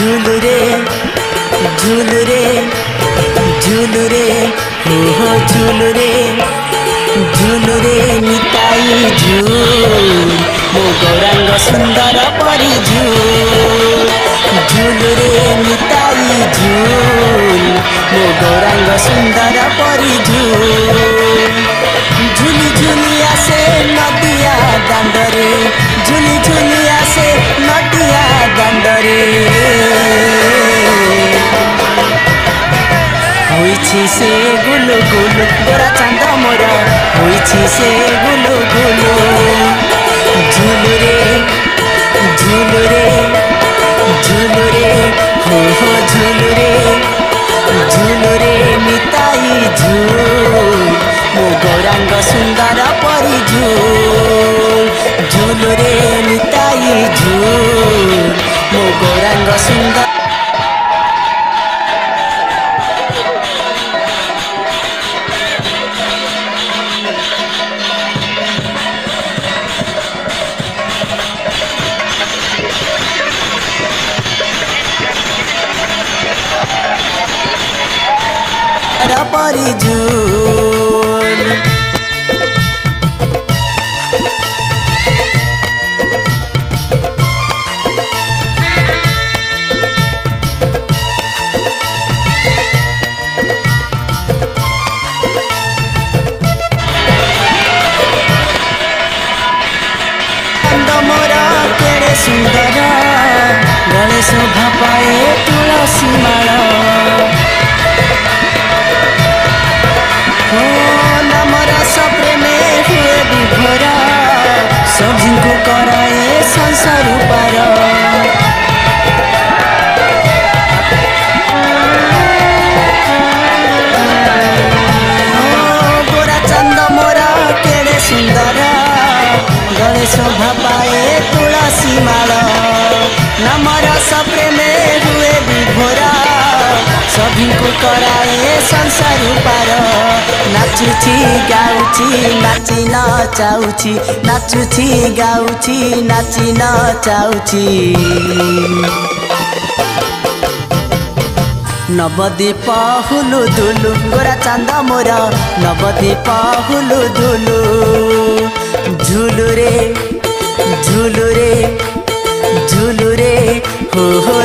झूलू रे झूलू रे झूलू रे हो झूलू रे निताई झूल मो गौरांग सुंदर परी झूल झूलू रे निताई झूल मो गौरांग सुंदर परी झूल झूली झूली आसे नदिया दांडरे झूली झूली आसे नदिया दांडरे होइछि से गुलु गुलु गोरा चांद मोर होइछि से गुलु गुलु झूलू रे झूलू रे झूलू रे हो झूलू रे निताई झूल मो गौरांग सुंदर परी झूल झूलू रे निताई झूल मो गौरांग सुंदर परी झूल मोर केड़े सुंदर गले शोभा पाए तुलसी माला सभी को कराए संसार पार गोरा चंद मोरा केड़े सुंदर गले शोभा पाए तुलसी माल नमर सप्रेमे हुए विभोरा सभी को कराए संसार पार नाचुची गाउची नाची नचाउची नाचुची गाउची नाची नचाउची नवदीप हुलु धुलु गोरा चांद मोर नवदीप हुलु धुलु झूलू रे झूलू रे झूलू रे हो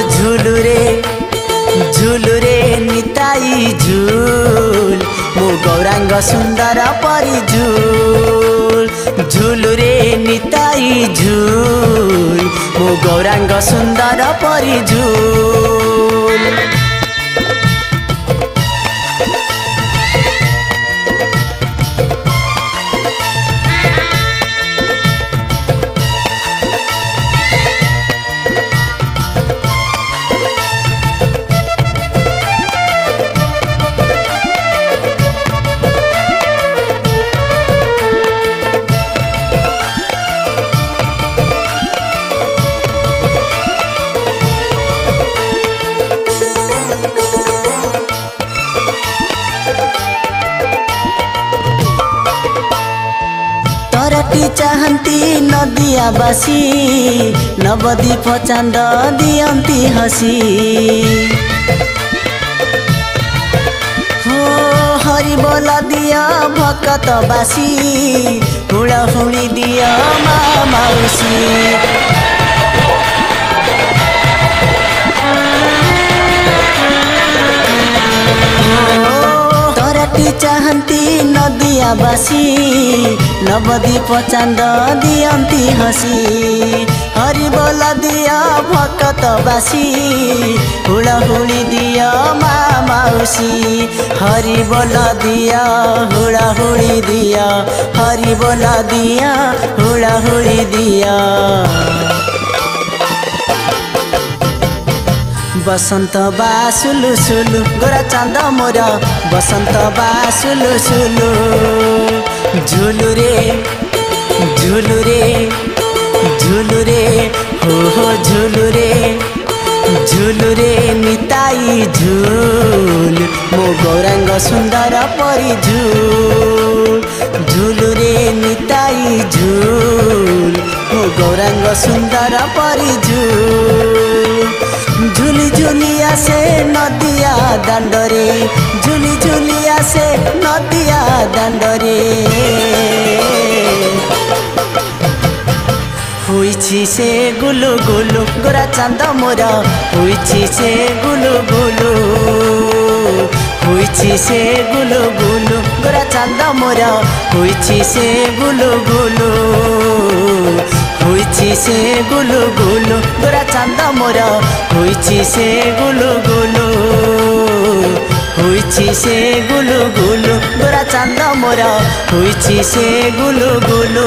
झूलू रे निताई झूल मो गौरांग सुंदर परी झूल झूलू रे निताई झूल मो गौरांग सुंदर परी झूल चाहती नदिया बासी नवदीप चांद दियंती हसी हो हरि बोल दिया भकत बासी हुड़ा हुड़ी दिया माउसी चाहती नदिया बासी नवदीप चांद दियंती हसी हरि बोल दिया भकत बासी हुड़ा हुड़ी दिया माउसी हरि बोल दिया हुड़ा हुड़ी दिया हरि बोल दिया हुड़ा हुड़ी दिया बसंत बा सुलु सुलु गोरा चांद मोर बसंत बा सुलु सुलु झूलू रे झूलू रे झूलू रे हो झूलू रे निताई झूल मो गौरांग सुंदर परी झूल झूलू रे निताई झूल मो गौरांग सुंदर परी झूल झुली झुली आसे नदिया दांडरे झुली झुली आसे नदिया दांडरे हुईछि से गुलु गुलु गोरा चांद मोर हुईछि से गुलु गुलु हुईछि से गुलु गुलु गोरा चांद मोर हुईछि से गुलु गुलु हुईछि से गुलु गुलु गोरा चांद मोर हुईछि से गुलु गुलु हुईछि से गुलु गुलु गोरा चांद मोर हुईछि से गुलु गुलु।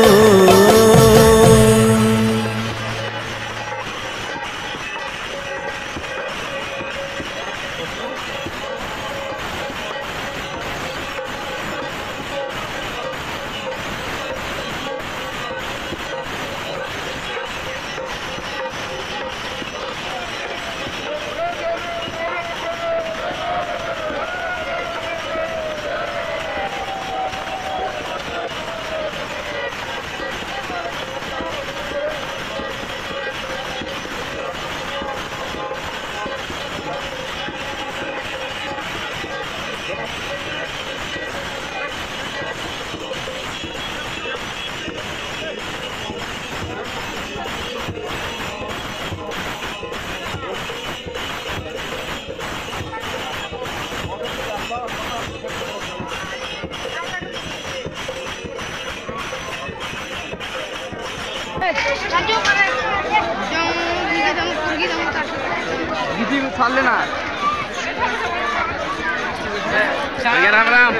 छाल ना राम राम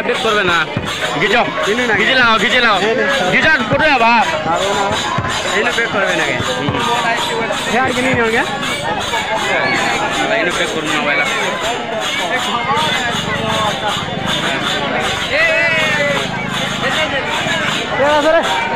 বেক করবে না গিজো গিজে লাও গিজা করে বাবা এইনে বেক করবে নাকি यार कि नहीं हो गया এইনে বেক করব না বাইলা এ